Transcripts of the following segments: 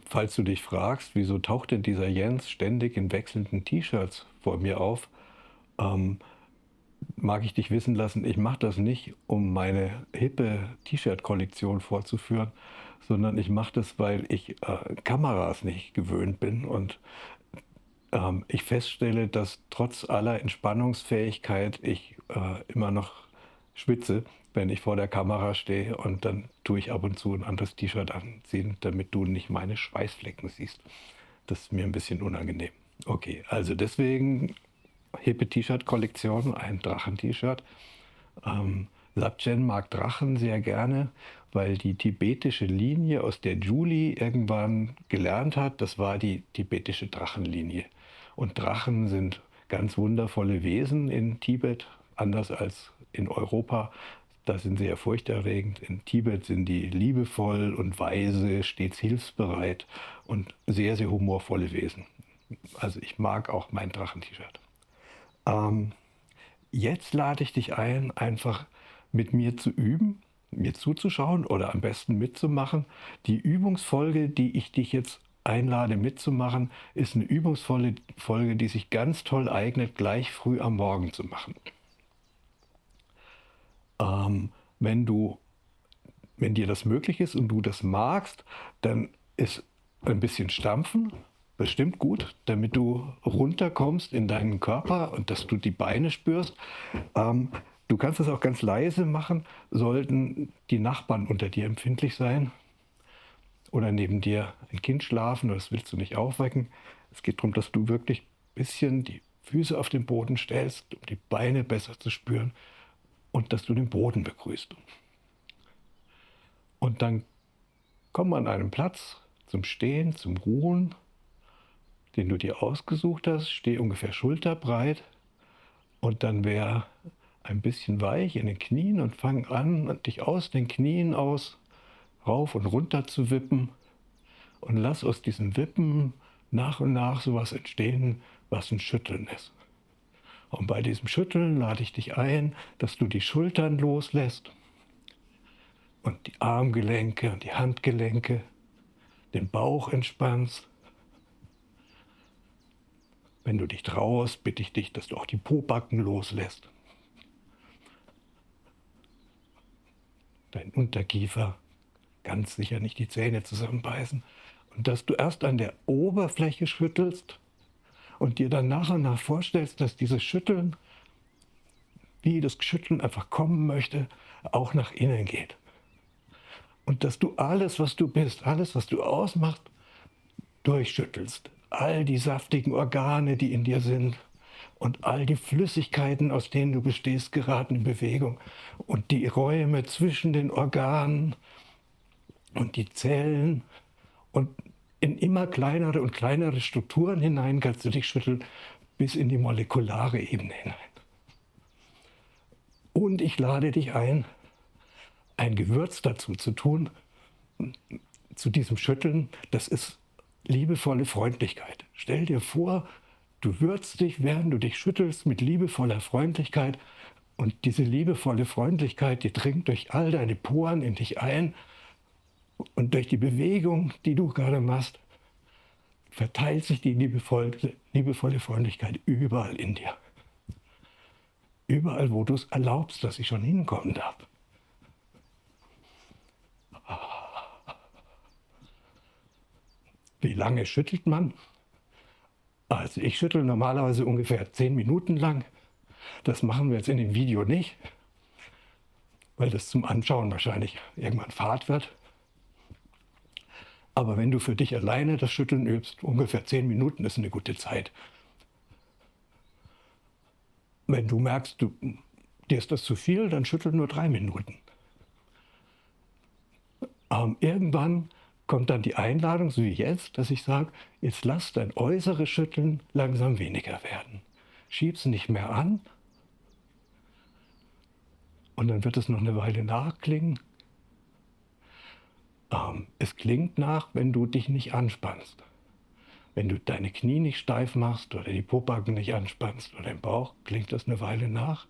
Falls du dich fragst, wieso taucht denn dieser Jens ständig in wechselnden T-Shirts vor mir auf, ähm, mag ich dich wissen lassen, ich mache das nicht, um meine hippe T-Shirt-Kollektion vorzuführen, sondern ich mache das, weil ich Kameras nicht gewöhnt bin und ich feststelle, dass trotz aller Entspannungsfähigkeit ich immer noch schwitze, wenn ich vor der Kamera stehe, und dann tue ich ab und zu ein anderes T-Shirt anziehen, damit du nicht meine Schweißflecken siehst. Das ist mir ein bisschen unangenehm. Okay, also deswegen hippe T-Shirt-Kollektion, ein Drachen-T-Shirt. Sabchen mag Drachen sehr gerne, weil die tibetische Linie, aus der Julie irgendwann gelernt hat, das war die tibetische Drachenlinie. Und Drachen sind ganz wundervolle Wesen in Tibet, anders als in Europa. Da sind sie ja furchterregend. In Tibet sind die liebevoll und weise, stets hilfsbereit und sehr, sehr humorvolle Wesen. Also ich mag auch mein Drachen-T-Shirt. Ähm, Jetzt lade ich dich ein, einfach mit mir zu üben, mir zuzuschauen oder am besten mitzumachen. Die Übungsfolge, die ich dich jetzt einlade mitzumachen, ist eine Übungsfolge, die sich ganz toll eignet, gleich früh am Morgen zu machen. Ähm, wenn du, wenn dir das möglich ist und du das magst, dann ist ein bisschen Stampfen bestimmt gut, damit du runterkommst in deinen Körper und dass du die Beine spürst. Ähm, Du kannst es auch ganz leise machen, sollten die Nachbarn unter dir empfindlich sein oder neben dir ein Kind schlafen, das willst du nicht aufwecken. Es geht darum, dass du wirklich ein bisschen die Füße auf den Boden stellst, um die Beine besser zu spüren, und dass du den Boden begrüßt. Und dann komm an einen Platz zum Stehen, zum Ruhen, den du dir ausgesucht hast. Steh ungefähr schulterbreit und dann wär ein bisschen weich in den Knien und fang an, dich aus den Knien aus rauf und runter zu wippen, und lass aus diesem Wippen nach und nach sowas entstehen, was ein Schütteln ist. Und bei diesem Schütteln lade ich dich ein, dass du die Schultern loslässt und die Armgelenke und die Handgelenke, den Bauch entspannst. Wenn du dich traust, bitte ich dich, dass du auch die Pobacken loslässt. Dein Unterkiefer, ganz sicher nicht die Zähne zusammenbeißen. Und dass du erst an der Oberfläche schüttelst und dir dann nach und nach vorstellst, dass dieses Schütteln, wie das Schütteln einfach kommen möchte, auch nach innen geht. Und dass du alles, was du bist, alles, was du ausmachst, durchschüttelst. All die saftigen Organe, die in dir sind, und all die Flüssigkeiten, aus denen du bestehst, geraten in Bewegung. Und die Räume zwischen den Organen und die Zellen, und in immer kleinere und kleinere Strukturen hinein kannst du dich schütteln, bis in die molekulare Ebene hinein. Und ich lade dich ein Gewürz dazu zu tun, zu diesem Schütteln. Das ist liebevolle Freundlichkeit. Stell dir vor, du würzt dich, während du dich schüttelst, mit liebevoller Freundlichkeit. Und diese liebevolle Freundlichkeit, die dringt durch all deine Poren in dich ein. Und durch die Bewegung, die du gerade machst, verteilt sich die liebevolle Freundlichkeit überall in dir. Überall, wo du es erlaubst, dass ich schon hinkommen darf. Wie lange schüttelt man? Also ich schüttle normalerweise ungefähr 10 Minuten lang. Das machen wir jetzt in dem Video nicht, weil das zum Anschauen wahrscheinlich irgendwann fad wird. Aber wenn du für dich alleine das Schütteln übst, ungefähr 10 Minuten ist eine gute Zeit. Wenn du merkst, dir ist das zu viel, dann schüttel nur 3 Minuten. Irgendwann kommt dann die Einladung, so wie jetzt, dass ich sage, jetzt lass dein äußeres Schütteln langsam weniger werden. Schieb's nicht mehr an, und dann wird es noch eine Weile nachklingen. Es klingt nach, wenn du dich nicht anspannst. Wenn du deine Knie nicht steif machst oder die Pobacken nicht anspannst oder den Bauch, klingt das eine Weile nach.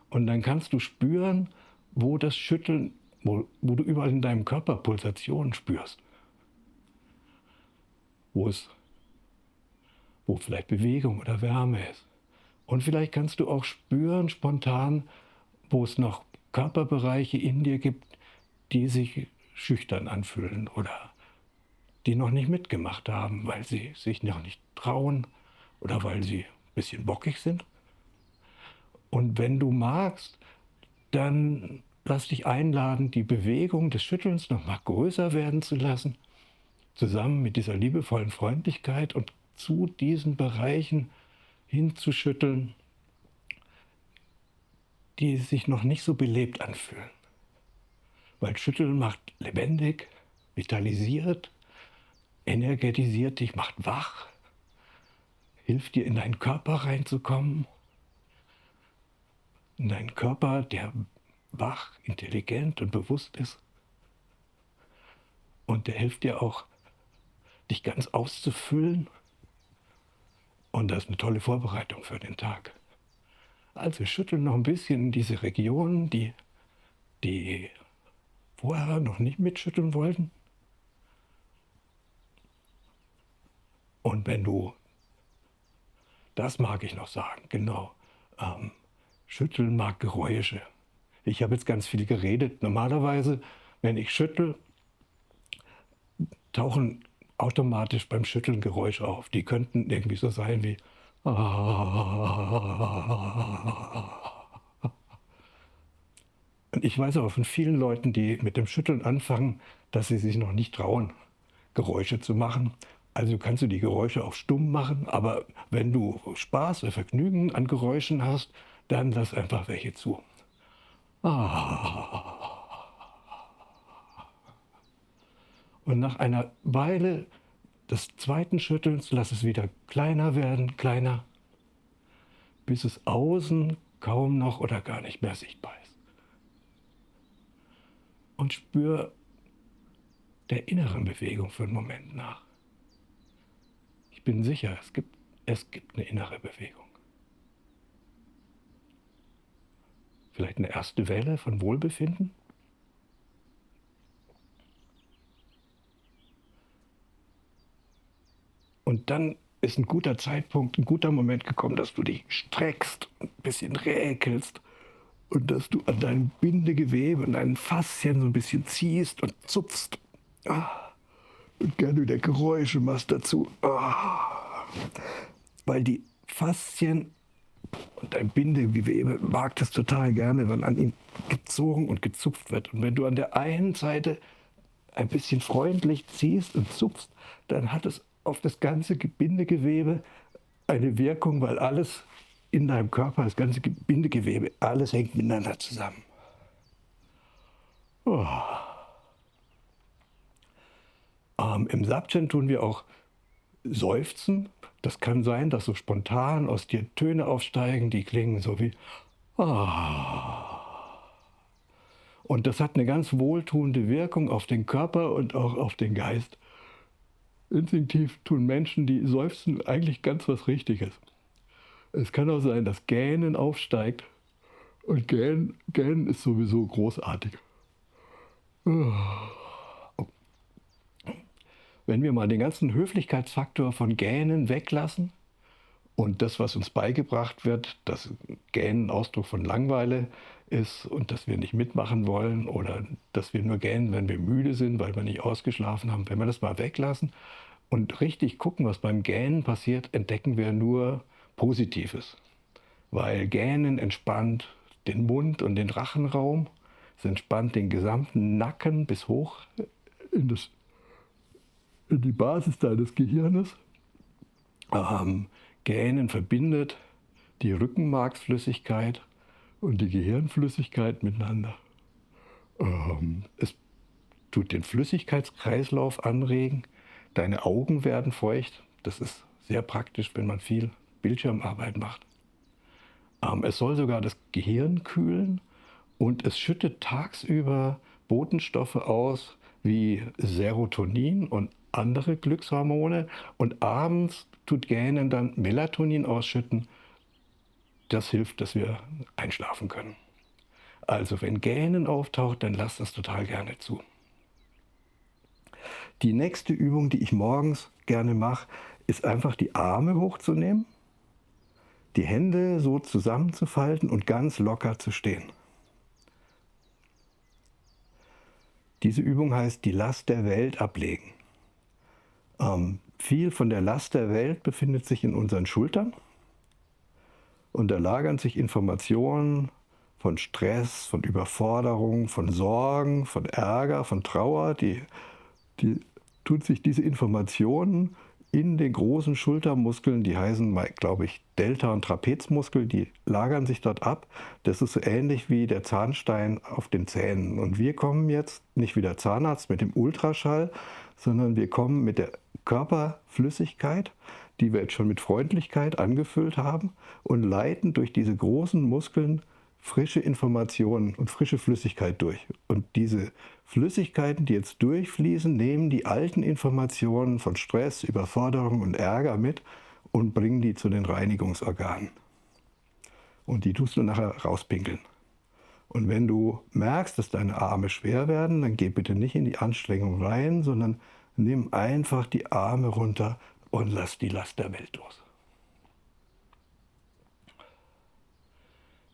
Und dann kannst du spüren, wo das Schütteln, wo du überall in deinem Körper Pulsationen spürst. wo vielleicht Bewegung oder Wärme ist. Und vielleicht kannst du auch spüren spontan, wo es noch Körperbereiche in dir gibt, die sich schüchtern anfühlen oder die noch nicht mitgemacht haben, weil sie sich noch nicht trauen oder weil sie ein bisschen bockig sind. Und wenn du magst, dann lass dich einladen, die Bewegung des Schüttelns noch mal größer werden zu lassen, zusammen mit dieser liebevollen Freundlichkeit und zu diesen Bereichen hinzuschütteln, die sich noch nicht so belebt anfühlen. Weil Schütteln macht lebendig, vitalisiert, energetisiert dich, macht wach, hilft dir in deinen Körper reinzukommen. In deinen Körper, der wach, intelligent und bewusst ist. Und der hilft dir auch, dich ganz auszufüllen. Und das ist eine tolle Vorbereitung für den Tag. Also schütteln noch ein bisschen diese Regionen, die vorher noch nicht mitschütteln wollten. Und wenn du, das mag ich noch sagen, genau, Schütteln mag Geräusche. Ich habe jetzt ganz viel geredet. Normalerweise, wenn ich schüttel, tauchen automatisch beim Schütteln Geräusche auf. Die könnten irgendwie so sein wie und ich weiß aber von vielen Leuten, die mit dem Schütteln anfangen, dass sie sich noch nicht trauen, Geräusche zu machen. Also kannst du die Geräusche auch stumm machen, aber wenn du Spaß oder Vergnügen an Geräuschen hast, dann lass einfach welche zu. Und nach einer Weile des zweiten Schüttelns lass es wieder kleiner werden, kleiner, bis es außen kaum noch oder gar nicht mehr sichtbar ist. Und spür der inneren Bewegung für einen Moment nach. Ich bin sicher, es gibt eine innere Bewegung. Vielleicht eine erste Welle von Wohlbefinden. Und dann ist ein guter Zeitpunkt, ein guter Moment gekommen, dass du dich streckst, ein bisschen räkelst und dass du an deinem Bindegewebe und deinen Faszien so ein bisschen ziehst und zupfst. Und gerne wieder Geräusche machst dazu. Weil die Faszien und dein Bindegewebe mag das total gerne, wenn an ihm gezogen und gezupft wird. Und wenn du an der einen Seite ein bisschen freundlich ziehst und zupfst, dann hat es auf das ganze Bindegewebe eine Wirkung, weil alles in deinem Körper, das ganze Bindegewebe, alles hängt miteinander zusammen. Im Sabchen tun wir auch Seufzen. Das kann sein, dass so spontan aus dir Töne aufsteigen, die klingen so wie Und das hat eine ganz wohltuende Wirkung auf den Körper und auch auf den Geist. Instinktiv tun Menschen, die seufzen, eigentlich ganz was Richtiges. Es kann auch sein, dass Gähnen aufsteigt. Und Gähnen ist sowieso großartig. Wenn wir mal den ganzen Höflichkeitsfaktor von Gähnen weglassen und das, was uns beigebracht wird, dass Gähnen Ausdruck von Langeweile ist und dass wir nicht mitmachen wollen oder dass wir nur gähnen, wenn wir müde sind, weil wir nicht ausgeschlafen haben. Wenn wir das mal weglassen und richtig gucken, was beim Gähnen passiert, entdecken wir nur Positives. Weil Gähnen entspannt den Mund und den Rachenraum, es entspannt den gesamten Nacken bis hoch in die Basis deines Gehirnes. Gähnen verbindet die Rückenmarksflüssigkeit und die Gehirnflüssigkeit miteinander. Es tut den Flüssigkeitskreislauf anregen. Deine Augen werden feucht. Das ist sehr praktisch, wenn man viel Bildschirmarbeit macht. Es soll sogar das Gehirn kühlen und es schüttet tagsüber Botenstoffe aus wie Serotonin und andere Glückshormone und abends tut Gähnen dann Melatonin ausschütten. Das hilft, dass wir einschlafen können. Also wenn Gähnen auftaucht, dann lasst das total gerne zu. Die nächste Übung, die ich morgens gerne mache, ist einfach die Arme hochzunehmen, die Hände so zusammenzufalten und ganz locker zu stehen. Diese Übung heißt die Last der Welt ablegen. Viel von der Last der Welt befindet sich in unseren Schultern und da lagern sich Informationen von Stress, von Überforderung, von Sorgen, von Ärger, von Trauer, die tun sich diese Informationen in den großen Schultermuskeln, die heißen, glaube ich, Delta- und Trapezmuskel, die lagern sich dort ab. Das ist so ähnlich wie der Zahnstein auf den Zähnen. Und wir kommen jetzt nicht wie der Zahnarzt mit dem Ultraschall, sondern wir kommen mit der Körperflüssigkeit, die wir jetzt schon mit Freundlichkeit angefüllt haben, und leiten durch diese großen Muskeln frische Informationen und frische Flüssigkeit durch. Und diese Flüssigkeiten, die jetzt durchfließen, nehmen die alten Informationen von Stress, Überforderung und Ärger mit und bringen die zu den Reinigungsorganen. Und die tust du nachher rauspinkeln. Und wenn du merkst, dass deine Arme schwer werden, dann geh bitte nicht in die Anstrengung rein, sondern nimm einfach die Arme runter und lass die Last der Welt los.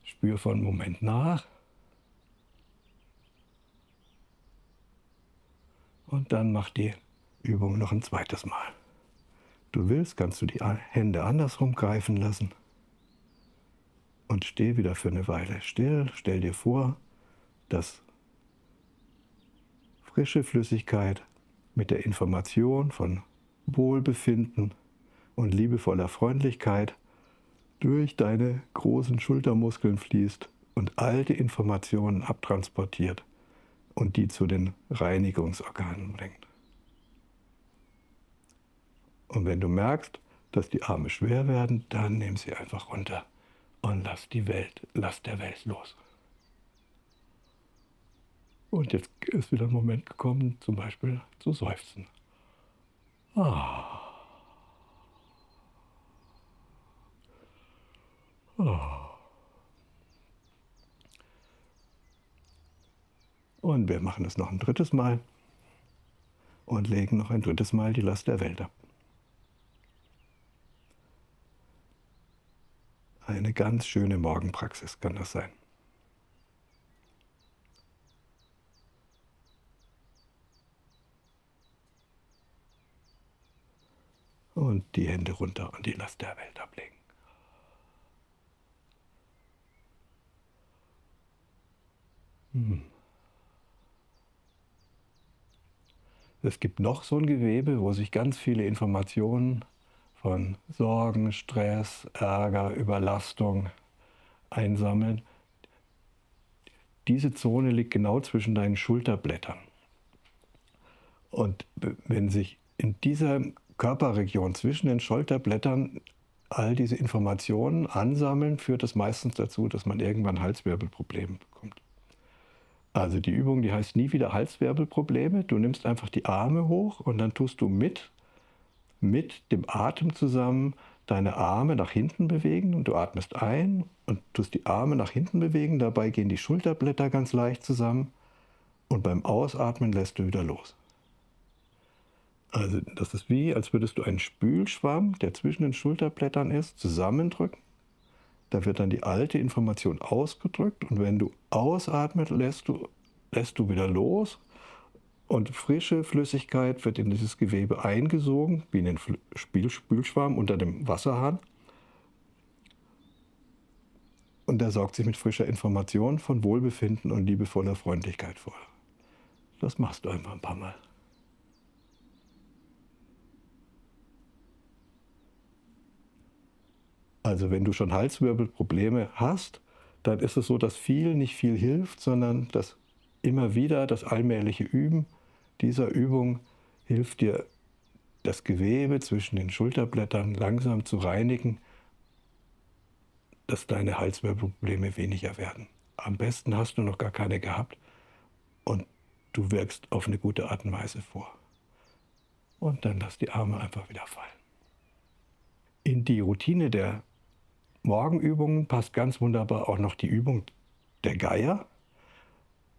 Spür für einen Moment nach. Und dann mach die Übung noch ein zweites Mal. Du willst, kannst du die Hände andersrum greifen lassen und steh wieder für eine Weile still. Stell dir vor, dass frische Flüssigkeit mit der Information von Wohlbefinden und liebevoller Freundlichkeit durch deine großen Schultermuskeln fließt und alte Informationen abtransportiert und die zu den Reinigungsorganen bringt. Und wenn du merkst, dass die Arme schwer werden, dann nimm sie einfach runter und lass der Welt los. Und jetzt ist wieder ein Moment gekommen, zum Beispiel zu seufzen. Ah. Ah. Und wir machen es noch ein drittes Mal und legen noch ein drittes Mal die Last der Welt ab. Eine ganz schöne Morgenpraxis kann das sein. Und die Hände runter und die Last der Welt ablegen. Es gibt noch so ein Gewebe, wo sich ganz viele Informationen von Sorgen, Stress, Ärger, Überlastung einsammeln. Diese Zone liegt genau zwischen deinen Schulterblättern. Und wenn sich in dieser Körperregion zwischen den Schulterblättern all diese Informationen ansammeln, führt das meistens dazu, dass man irgendwann Halswirbelprobleme bekommt. Also die Übung, die heißt nie wieder Halswirbelprobleme. Du nimmst einfach die Arme hoch und dann tust du mit dem Atem zusammen deine Arme nach hinten bewegen und du atmest ein und tust die Arme nach hinten bewegen. Dabei gehen die Schulterblätter ganz leicht zusammen und beim Ausatmen lässt du wieder los. Also das ist wie, als würdest du einen Spülschwamm, der zwischen den Schulterblättern ist, zusammendrücken. Da wird dann die alte Information ausgedrückt und wenn du ausatmest, lässt du wieder los und frische Flüssigkeit wird in dieses Gewebe eingesogen, wie in den Spülschwamm unter dem Wasserhahn. Und der saugt sich mit frischer Information von Wohlbefinden und liebevoller Freundlichkeit voll. Das machst du einfach ein paar Mal. Also wenn du schon Halswirbelprobleme hast, dann ist es so, dass nicht viel hilft, sondern dass immer wieder das allmähliche Üben dieser Übung hilft dir, das Gewebe zwischen den Schulterblättern langsam zu reinigen, dass deine Halswirbelprobleme weniger werden. Am besten hast du noch gar keine gehabt und du wirkst auf eine gute Art und Weise vor. Und dann lass die Arme einfach wieder fallen. In die Routine der Morgenübungen passt ganz wunderbar auch noch die Übung der Geier.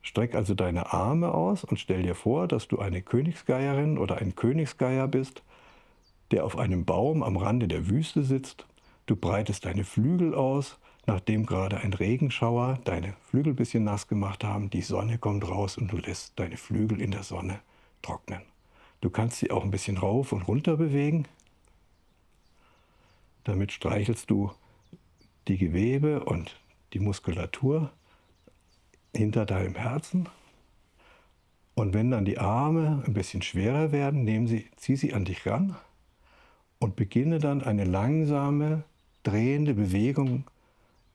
Streck also deine Arme aus und stell dir vor, dass du eine Königsgeierin oder ein Königsgeier bist. der auf einem Baum am Rande der Wüste sitzt. Du breitest deine Flügel aus, nachdem gerade ein Regenschauer deine Flügel ein bisschen nass gemacht haben. Die Sonne kommt raus und du lässt deine Flügel in der Sonne trocknen. Du kannst sie auch ein bisschen rauf und runter bewegen. Damit streichelst du die Gewebe und die Muskulatur hinter deinem Herzen. Und wenn dann die Arme ein bisschen schwerer werden, zieh sie an dich ran und beginne dann eine langsame, drehende Bewegung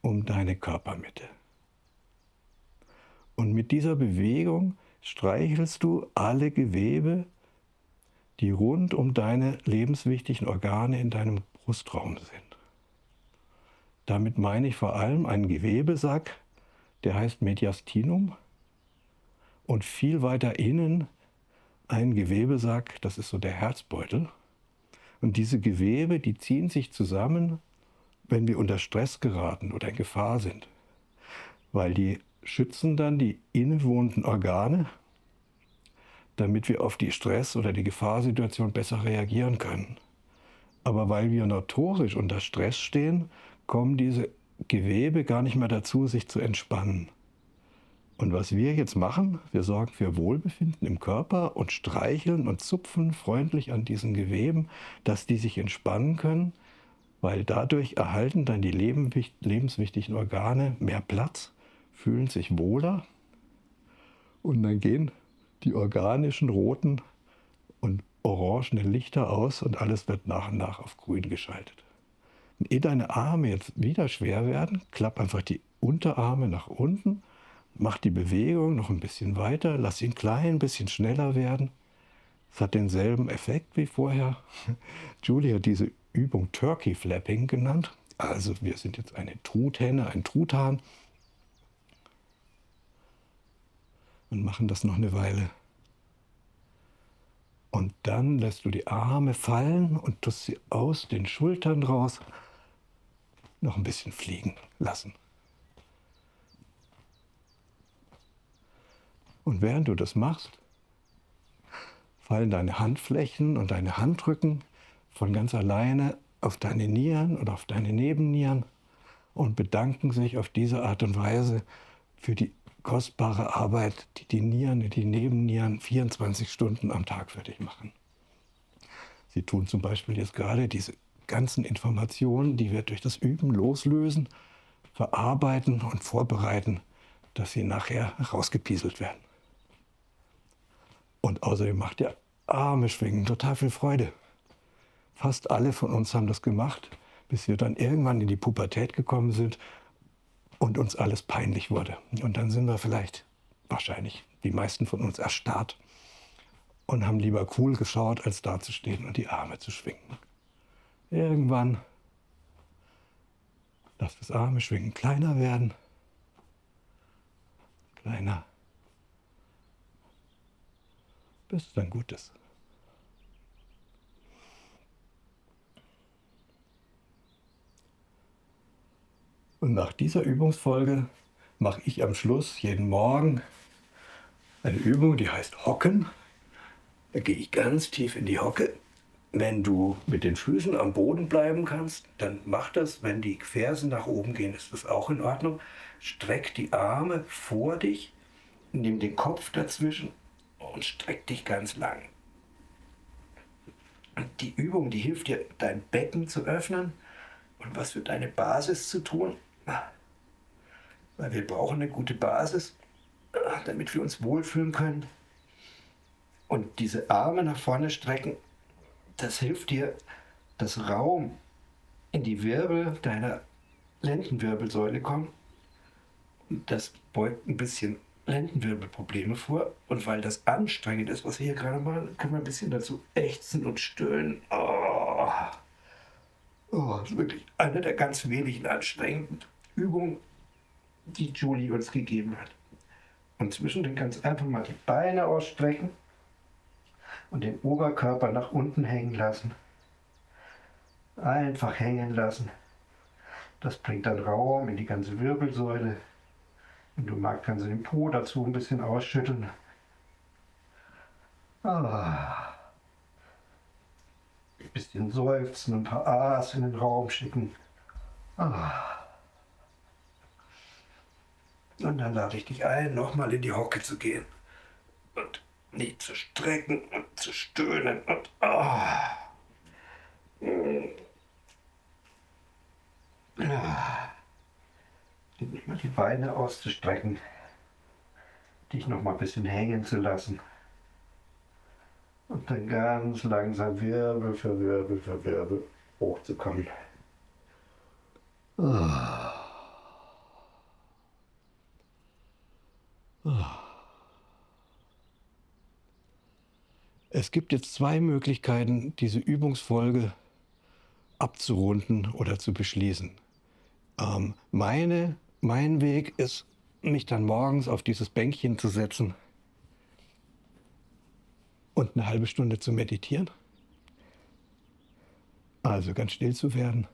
um deine Körpermitte. Und mit dieser Bewegung streichelst du alle Gewebe, die rund um deine lebenswichtigen Organe in deinem Brustraum sind. Damit meine ich vor allem einen Gewebesack, der heißt Mediastinum, und viel weiter innen ein Gewebesack, das ist so der Herzbeutel. Und diese Gewebe, die ziehen sich zusammen, wenn wir unter Stress geraten oder in Gefahr sind, weil die schützen dann die innewohnenden Organe, damit wir auf die Stress- oder die Gefahrsituation besser reagieren können. Aber weil wir notorisch unter Stress stehen, kommen diese Gewebe gar nicht mehr dazu, sich zu entspannen. Und was wir jetzt machen, wir sorgen für Wohlbefinden im Körper und streicheln und zupfen freundlich an diesen Geweben, dass die sich entspannen können, weil dadurch erhalten dann die lebenswichtigen Organe mehr Platz, fühlen sich wohler und dann gehen die organischen roten und orangenen Lichter aus und alles wird nach und nach auf grün geschaltet. Und ehe deine Arme jetzt wieder schwer werden, klapp einfach die Unterarme nach unten, mach die Bewegung noch ein bisschen weiter, lass ihn klein bisschen schneller werden. Es hat denselben Effekt wie vorher. Julie hat diese Übung Turkey Flapping genannt. Also wir sind jetzt eine Truthenne, ein Truthahn und machen das noch eine Weile. Und dann lässt du die Arme fallen und tust sie aus den Schultern raus noch ein bisschen fliegen lassen. Und während du das machst, fallen deine Handflächen und deine Handrücken von ganz alleine auf deine Nieren oder auf deine Nebennieren und bedanken sich auf diese Art und Weise für die kostbare Arbeit, die die Nieren und die Nebennieren 24 Stunden am Tag für dich machen. Sie tun zum Beispiel jetzt gerade diese ganzen Informationen, die wir durch das Üben loslösen, verarbeiten und vorbereiten, dass sie nachher rausgepieselt werden. Und außerdem macht der Arme schwingen total viel Freude. Fast alle von uns haben das gemacht, bis wir dann irgendwann in die Pubertät gekommen sind und uns alles peinlich wurde. Und dann sind wir vielleicht, wahrscheinlich die meisten von uns, erstarrt und haben lieber cool geschaut, als dazustehen und die Arme zu schwingen. Irgendwann lass das Arme schwingen kleiner werden, kleiner, bis es dann gut ist. Und nach dieser Übungsfolge mache ich am Schluss jeden Morgen eine Übung, die heißt Hocken. Da gehe ich ganz tief in die Hocke. Wenn du mit den Füßen am Boden bleiben kannst, dann mach das. Wenn die Fersen nach oben gehen, ist das auch in Ordnung. Streck die Arme vor dich, nimm den Kopf dazwischen und streck dich ganz lang. Und die Übung, die hilft dir, dein Becken zu öffnen und was für deine Basis zu tun. Weil wir brauchen eine gute Basis, damit wir uns wohlfühlen können. Und diese Arme nach vorne strecken, das hilft dir, dass Raum in die Wirbel deiner Lendenwirbelsäule kommt. Und das beugt ein bisschen Lendenwirbelprobleme vor. Und weil das anstrengend ist, was wir hier gerade machen, können wir ein bisschen dazu ächzen und stöhnen. Das ist wirklich eine der ganz wenigen anstrengenden Übungen, die Julie uns gegeben hat. Und zwischendrin kannst du einfach mal die Beine ausstrecken und den Oberkörper nach unten hängen lassen. Einfach hängen lassen. Das bringt dann Raum in die ganze Wirbelsäule. Wenn du magst, kannst du den Po dazu ein bisschen ausschütteln. ein bisschen seufzen, ein paar A's in den Raum schicken. Und dann lade ich dich ein, nochmal in die Hocke zu gehen und nicht zu strecken und zu stöhnen und die Beine auszustrecken, dich noch mal ein bisschen hängen zu lassen und dann ganz langsam Wirbel für Wirbel für Wirbel hochzukommen. Es gibt jetzt zwei Möglichkeiten, diese Übungsfolge abzurunden oder zu beschließen. Mein Weg ist, mich dann morgens auf dieses Bänkchen zu setzen und eine halbe Stunde zu meditieren. Also ganz still zu werden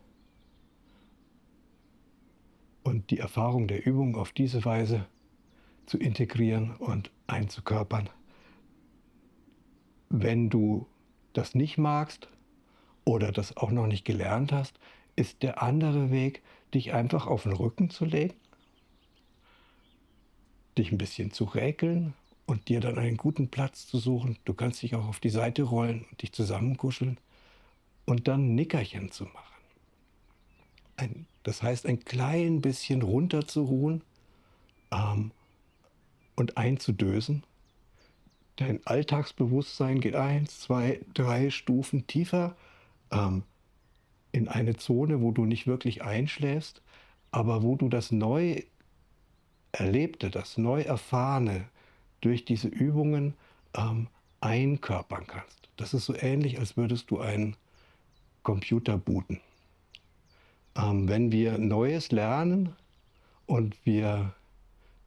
und die Erfahrung der Übung auf diese Weise zu integrieren und einzukörpern. Wenn du das nicht magst oder das auch noch nicht gelernt hast, ist der andere Weg, dich einfach auf den Rücken zu legen, dich ein bisschen zu räkeln und dir dann einen guten Platz zu suchen. Du kannst dich auch auf die Seite rollen und dich zusammenkuscheln und dann ein Nickerchen zu machen. Das heißt, ein klein bisschen runterzuruhen und einzudösen. Dein Alltagsbewusstsein geht 1, 2, 3 Stufen tiefer in eine Zone, wo du nicht wirklich einschläfst, aber wo du das neu Erlebte, das neu Erfahrene durch diese Übungen einkörpern kannst. Das ist so ähnlich, als würdest du einen Computer booten. Wenn wir Neues lernen und wir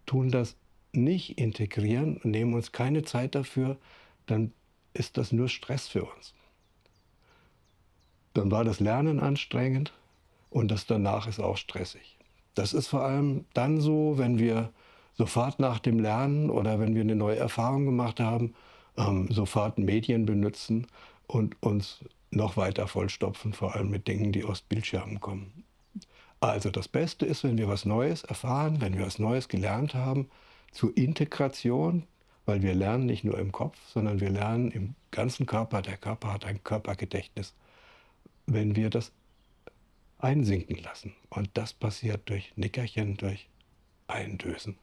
tun das nicht integrieren, nehmen uns keine Zeit dafür, dann ist das nur Stress für uns. Dann war das Lernen anstrengend und das danach ist auch stressig. Das ist vor allem dann so, wenn wir sofort nach dem Lernen oder wenn wir eine neue Erfahrung gemacht haben, sofort Medien benutzen und uns noch weiter vollstopfen, vor allem mit Dingen, die aus Bildschirmen kommen. Also das Beste ist, wenn wir was Neues erfahren, wenn wir was Neues gelernt haben, zur Integration, weil wir lernen nicht nur im Kopf, sondern wir lernen im ganzen Körper. Der Körper hat ein Körpergedächtnis. Wenn wir das einsinken lassen. Und das passiert durch Nickerchen, durch Eindösen.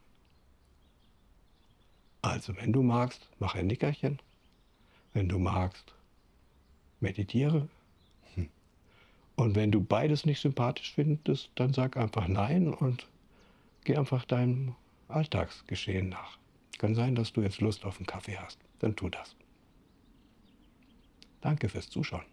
Also wenn du magst, mach ein Nickerchen. Wenn du magst, meditiere. Und wenn du beides nicht sympathisch findest, dann sag einfach Nein und geh einfach deinem Alltagsgeschehen nach. Kann sein, dass du jetzt Lust auf einen Kaffee hast. Dann tu das. Danke fürs Zuschauen.